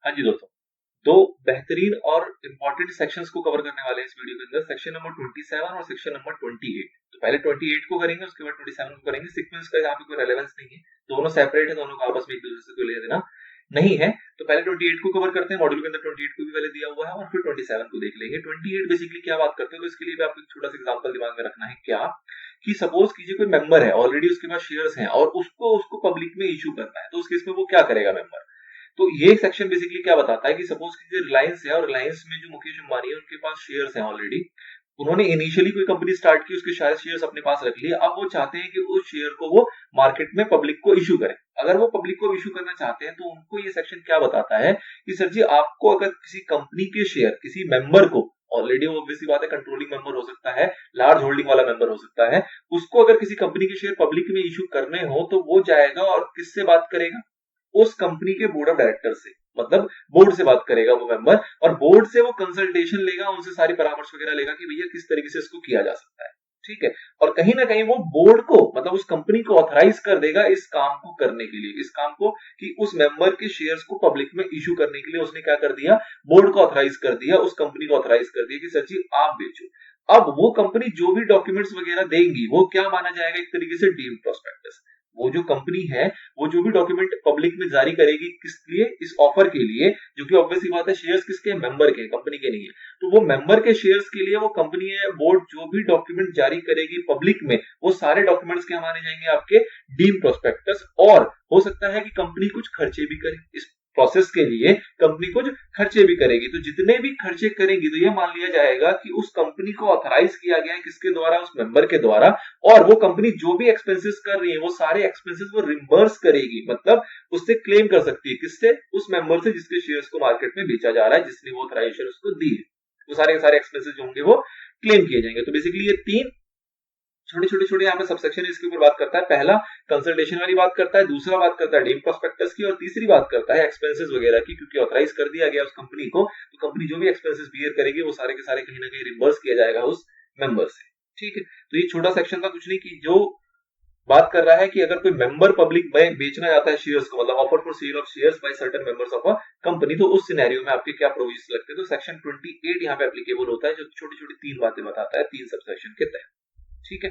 हाँ जी दोस्तों, दो बेहतरीन और इंपॉर्टेंट सेक्शंस को कवर करने वाले हैं इस वीडियो के अंदर, सेक्शन नंबर 27 और सेक्शन नंबर 28। तो पहले 28 को करेंगे, उसके बाद 27 को करेंगे। सीक्वेंस का यहाँ पे कोई रेलेवेंस नहीं है, दोनों सेपरेट है, दोनों का आपस में एक दूसरे से कोई लेना देना नहीं है। तो पहले 28 को कवर करते हैं, मॉड्यूल के अंदर 28 को भी पहले दिया हुआ है, और फिर 27 को देख लेंगे। 28 बेसिकली क्या बात करते हैं, तो इसके लिए भी आपको एक छोटा सा एग्जांपल दिमाग में रखना है। क्या कि सपोज कीजिए कोई मेंबर है, ऑलरेडी उसके पास शेयर्स हैं और उसको उसको पब्लिक में इशू करना है, तो उस केस में वो क्या करेगा मेंबर। तो ये सेक्शन बेसिकली क्या बताता है कि सपोज कीजिए रिलायंस है, और रिलायंस में जो मुकेश अंबानी है उनके पास शेयर्स हैं ऑलरेडी। उन्होंने इनिशियली कोई कंपनी स्टार्ट की, उसके शायद शेयर्स अपने पास रख लिए। अब वो चाहते हैं कि उस शेयर को वो मार्केट में पब्लिक को इशू करें। अगर वो पब्लिक को इशू करना चाहते हैं तो उनको ये सेक्शन क्या बताता है कि सर जी, आपको अगर किसी कंपनी के शेयर किसी मेंबर को, ऑलरेडी वो ऑब्वियसली बात है कंट्रोलिंग मेंबर हो सकता है, लार्ज होल्डिंग वाला मेंबर हो सकता है, उसको अगर किसी कंपनी के शेयर पब्लिक में इशू करने हो तो वो जाएगा और किससे बात करेगा, उस कंपनी के बोर्ड ऑफ डायरेक्टर से, मतलब बोर्ड से बात करेगा वो मेंबर, और बोर्ड से वो कंसल्टेशन लेगा, उनसे सारी परामर्श वगैरह लेगा कि भैया किस तरीके से इसको किया जा सकता है। ठीक है, और कहीं ना कहीं वो बोर्ड को, मतलब उस कंपनी को ऑथराइज कर देगा इस काम को करने के लिए, इस काम को कि उस मेंबर के शेयर्स को पब्लिक में इशू करने के लिए उसने क्या कर दिया, बोर्ड को ऑथराइज कर दिया, उस कंपनी को ऑथराइज कर दिया कि सर जी आप बेचो। अब वो कंपनी जो भी डॉक्यूमेंट्स वगैरह देंगी वो क्या माना जाएगा, एक तरीके से डीम्ड प्रोस्पेक्टस। वो जो कंपनी है वो जो भी डॉक्यूमेंट पब्लिक में जारी करेगी, किस लिए, इस ऑफर के लिए, जो कि ऑब्वियसली बात है शेयर्स किसके, मेंबर के, कंपनी के नहीं है। तो वो मेंबर के शेयर्स के लिए वो कंपनी है, बोर्ड जो भी डॉक्यूमेंट जारी करेगी पब्लिक में, वो सारे डॉक्यूमेंट्स क्या माने जाएंगे, आपके डीम प्रोस्पेक्टस। और हो सकता है कि कंपनी कुछ खर्चे भी करे इस प्रोसेस के लिए, कंपनी कुछ खर्चे भी करेगी। तो जितने भी खर्चे करेगी तो ये मान लिया जाएगा कि उस कंपनी को ऑथराइज किया गया है किसके द्वारा, उस मेंबर के द्वारा। और वो कंपनी जो भी एक्सपेंसेस कर रही है वो सारे एक्सपेंसेस वो रिम्बर्स करेगी, मतलब उससे क्लेम कर सकती है, किससे, उस मेंबर से जिसके शेयर्स को मार्केट में बेचा जा रहा है, जिसने वो ऑथराइजेशन उसको दी है। वो सारे एक्सपेंसेस जो होंगे वो क्लेम किए जाएंगे। तो बेसिकली ये तीन छोटे यहाँ पे सबसेक्शन इसके ऊपर बात करता है। पहला कंसल्टेशन वाली बात करता है, दूसरा बात करता है डीम्ड प्रोस्पेक्टस की, और तीसरी बात करता है एक्सपेंसेस वगैरह की, क्योंकि ऑथराइज कर दिया गया उस कंपनी को, तो कंपनी जो भी एक्सपेंसेस बियर करेगी वो सारे के सारे कहीं ना कहीं रिम्बर्स किया जाएगा उस मेंबर से। ठीक है, तो ये छोटा सेक्शन था, कुछ नहीं, की जो बात कर रहा है कि अगर कोई मेंबर पब्लिक में बेचना चाहता है शेयर्स को, मतलब offer for sale of shares by certain members of a company, तो उस सिनेरियो में आपके क्या प्रोविजंस लगते हैं। तो सेक्शन 28 यहाँ पे एप्लीकेबल होता है, जो छोटी छोटी तीन बातें बताता है, तीन सबसेक्शन के तहत। ठीक है,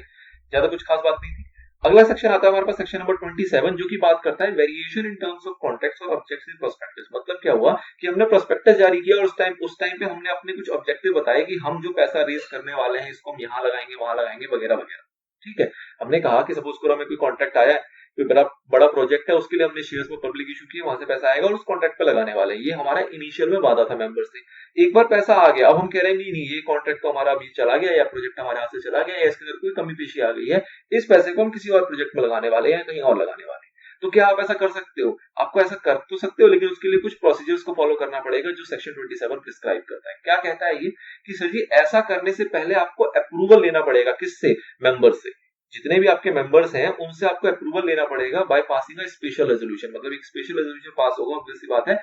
ज्यादा कुछ खास बात नहीं थी। अगला सेक्शन आता है हमारे पास, सेक्शन नंबर 27, जो की बात करता है variation in terms of contracts और ऑब्जेक्ट्स इन प्रोस्पेक्टस। मतलब क्या हुआ कि हमने प्रोस्पेक्टस जारी किया और उस टाइम पे हमने अपने कुछ ऑब्जेक्टिव बताए कि हम जो पैसा रेज करने वाले हैं इसको हम यहाँ लगाएंगे, वहां लगाएंगे, वगैरह वगैरह। ठीक है, हमने कहा कि सपोज करो हमें कोई कॉन्ट्रैक्ट आया है, कोई बड़ा बड़ा प्रोजेक्ट है, उसके लिए हमने शेयर्स में पब्लिक इशू किए, वहां से पैसा आएगा और उस कॉन्ट्रैक्ट पे लगाने वाले हैं। ये हमारा इनिशियल में वादा था मेंबर से। एक बार पैसा आ गया, अब हम कह रहे हैं नहीं नहीं, ये कॉन्ट्रैक्ट तो हमारा अभी चला गया, या प्रोजेक्ट हमारे हाथ से चला गया, या इसके अंदर कोई कमी पेशी आ गई है, इस पैसे को हम किसी और प्रोजेक्ट में लगाने वाले हैं, कहीं और लगाने वाले हैं। तो क्या आप ऐसा कर सकते हो? आपको ऐसा कर तो सकते हो, लेकिन उसके लिए कुछ प्रोसीजर्स को फॉलो करना पड़ेगा जो सेक्शन 27 प्रिस्क्राइब करता है। क्या कहता है ये कि सर जी ऐसा करने से पहले आपको अप्रूवल लेना पड़ेगा, किससे, मेंबर से। जितने भी आपके मेंबर्स हैं उनसे आपको अप्रूवल लेना पड़ेगा by passing a special resolution. मतलब एक स्पेशल रेजोल्यूशन पास होगा, ऑब्वियसली बात है,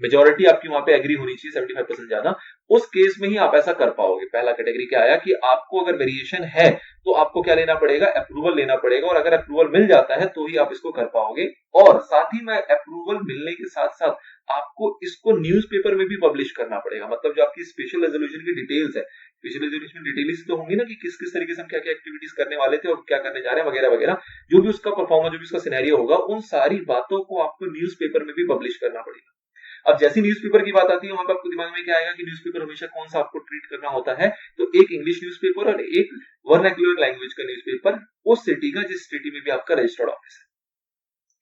मेजोरिटी आपकी वहां पे एग्री होनी चाहिए, 75% ज्यादा। उस केस में ही आप ऐसा कर पाओगे। पहला कैटेगरी क्या आया कि आपको अगर वेरिएशन है तो आपको क्या लेना पड़ेगा, अप्रूवल लेना पड़ेगा, और अगर अप्रूवल मिल जाता है तो ही आप इसको कर पाओगे। और साथ ही में अप्रूवल मिलने के साथ साथ आपको इसको न्यूज़पेपर में भी पब्लिश करना पड़ेगा। मतलब जो आपकी स्पेशल रेजोल्यूशन की डिटेल्स है, स्पेशल रेजोल्यूशन डिटेल्स तो होंगी ना कि किस किस तरीके से हम क्या क्या एक्टिविटीज करने वाले थे और क्या करने जा रहे हैं, वगैरह वगैरह, जो भी उसका परफॉर्मेंस, जो भी उसका सिनेरियो होगा, उन सारी बातों को आपको न्यूज़पेपर में भी पब्लिश करना पड़ेगा। अब जैसी न्यूज़पेपर की बात आती है वहां पर आपको दिमाग में क्या आएगा कि न्यूज़पेपर हमेशा कौन सा आपको ट्रीट करना होता है, तो एक इंग्लिश न्यूज़पेपर और एक वर्नाक्युलर लैंग्वेज का न्यूज़पेपर, उस सिटी का जिस सिटी में भी आपका रजिस्टर्ड ऑफिस है।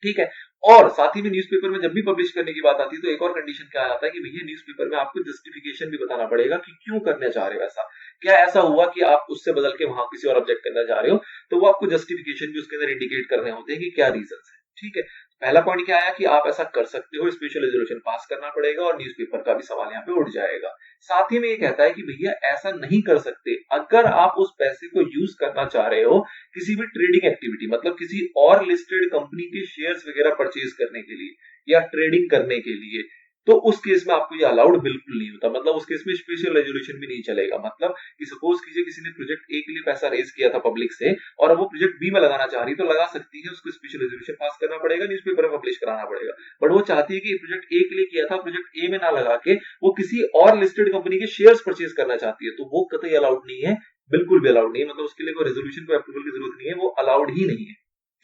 ठीक है, और साथ ही में न्यूज़पेपर में जब भी पब्लिश करने की बात आती है तो एक और कंडीशन क्या आता है कि भैया न्यूज़पेपर में आपको जस्टिफिकेशन भी बताना पड़ेगा कि क्यों करने जा रहे हो ऐसा, क्या ऐसा हुआ कि आप उससे बदल के वहां किसी और ऑब्जेक्ट करने जा रहे हो, तो वो आपको जस्टिफिकेशन भी उसके अंदर इंडिकेट करने होते हैं कि क्या रीजन है। ठीक है, पहला पॉइंट क्या आया कि आप ऐसा कर सकते हो, स्पेशल रेजोल्यूशन पास करना पड़ेगा और न्यूज़पेपर का भी सवाल यहाँ पे उठ जाएगा। साथ ही में ये कहता है कि भैया ऐसा नहीं कर सकते अगर आप उस पैसे को यूज करना चाह रहे हो किसी भी ट्रेडिंग एक्टिविटी, मतलब किसी और लिस्टेड कंपनी के शेयर्स वगैरह परचेज करने के लिए या ट्रेडिंग करने के लिए, तो उस केस में आपको ये अलाउड बिल्कुल नहीं होता। मतलब उस केस में स्पेशल रेजोल्यूशन भी नहीं चलेगा। मतलब कि सपोज कीजिए किसी ने प्रोजेक्ट ए के लिए पैसा रेज किया था पब्लिक से और अब वो प्रोजेक्ट बी में लगाना चाह रही है, तो लगा सकती है, उसको स्पेशल रेजोल्यूशन पास करना पड़ेगा, न्यूज़पेपर में पब्लिश कराना पड़ेगा। बट वो चाहती है कि प्रोजेक्ट ए के लिए किया था, प्रोजेक्ट ए में ना लगा के वो किसी और लिस्टेड कंपनी के शेयर्स परचेज करना चाहती है, तो वो कतई अलाउड नहीं है, बिल्कुल भी अलाउड नहीं है। मतलब उसके लिए कोई रेजोल्यूशन, कोई अप्रूवल की जरूरत नहीं है, वो अलाउड ही नहीं है।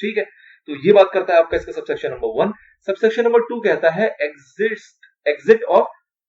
ठीक है, तो ये बात करता है आपका इसका सबसेक्शन नंबर 1। सबसेक्शन नंबर 2 कहता है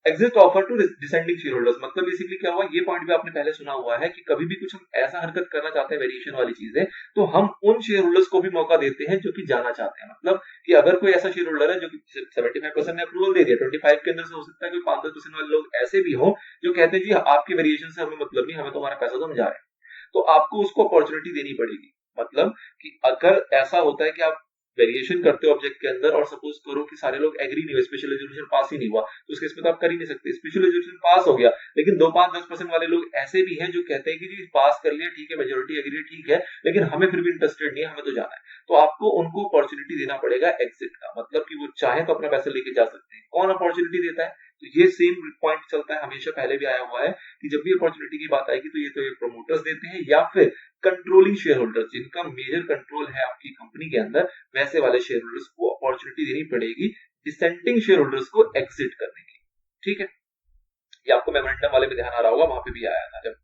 exit offer to descending shareholders. मतलब बेसिकली क्या हुआ, ये पॉइंट भी आपने पहले सुना हुआ है कि कभी भी कुछ हम ऐसा हरकत करना चाहते हैं वेरिएशन वाली चीजें, तो हम उन शेयर होल्डर्स को भी मौका देते हैं जो कि जाना चाहते हैं। मतलब कि अगर कोई ऐसा शेयर होल्डर है जो कि 75% ने अप्रूवल दे दिया, 25 के अंदर से हो सकता है कि 5-10% वाले लोग ऐसे भी हो जो कहते हैं जी आपके वेरिएशन से हमें मतलब नहीं, हमें तो हमारा पैसा तो हम जा रहे हैं, तो आपको उसको अपॉर्चुनिटी देनी पड़ेगी। मतलब कि अगर ऐसा होता है कि आप वेरिएशन करते हो ऑब्जेक्ट के अंदर और सपोज करो कि सारे लोग एग्री नहीं हुए, स्पेशल रेजोल्यूशन पास ही नहीं हुआ, तो उस केस में तो आप कर ही नहीं सकते। स्पेशल रेजोल्यूशन पास हो गया, लेकिन 2-5-10% वाले लोग ऐसे भी हैं जो कहते हैं कि जी पास कर लिया ठीक है, मेजोरिटी एग्री ठीक है, लेकिन हमें फिर भी इंटरेस्टेड नहीं है, हमें तो जाना है। तो आपको उनको अपॉर्चुनिटी देना पड़ेगा एग्जिट का। मतलब कि वो चाहे तो अपना पैसा लेके जा सकते हैं। कौन अपॉर्चुनिटी देता है? तो ये सेम पॉइंट चलता है, हमेशा पहले भी आया हुआ है कि जब भी अपॉर्चुनिटी की बात आएगी तो ये प्रमोटर्स देते हैं या फिर कंट्रोलिंग शेयर होल्डर्स, जिनका मेजर कंट्रोल है आपकी कंपनी के अंदर, वैसे वाले शेयर होल्डर्स को अपॉर्चुनिटी देनी पड़ेगी डिसेंटिंग शेयर होल्डर्स को एग्जिट करने की। ठीक है, ये आपको मेमोरेंडम वाले में ध्यान आ रहा होगा, वहां पे भी आया था जब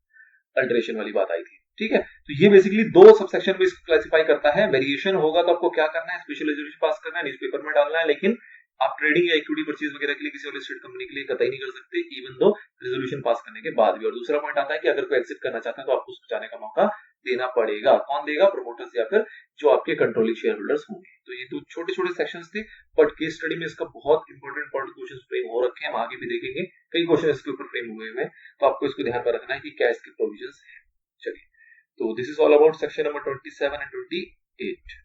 अल्टरेशन वाली बात आई थी। ठीक है, तो ये बेसिकली 2 सबसेक्शन में इसको क्लासिफाई करता है। वेरिएशन होगा तो आपको क्या करना है, स्पेशल रेजोल्यूशन पास करना है, न्यूज़पेपर में डालना है, लेकिन आप ट्रेडिंग या इक्विटी परचेज वगैरह के लिए किसी और लिस्टेड कंपनी के लिए कतई नहीं कर सकते, इवन दो रेजोल्यूशन पास करने के बाद भी। और दूसरा पॉइंट आता है कि अगर कोई एग्जिट करना चाहता है तो आपको उसको जाने का मौका देना पड़ेगा। कौन देगा? प्रमोटर्स या फिर जो आपके कंट्रोलिंग शेयर होल्डर्स होंगे। तो ये 2 छोटे-छोटे सेक्शंस थे, बट केस स्टडी में इसका बहुत इंपॉर्टेंट क्वेश्चंस फ्रेम हो रखे हैं, हम आगे भी देखेंगे कई क्वेश्चन इसके ऊपर फ्रेम हुए हैं, तो आपको इसको ध्यान में रखना है कि क्या इसके प्रोविजंस हैं। चलिए, तो this is all about section number 27 and 28।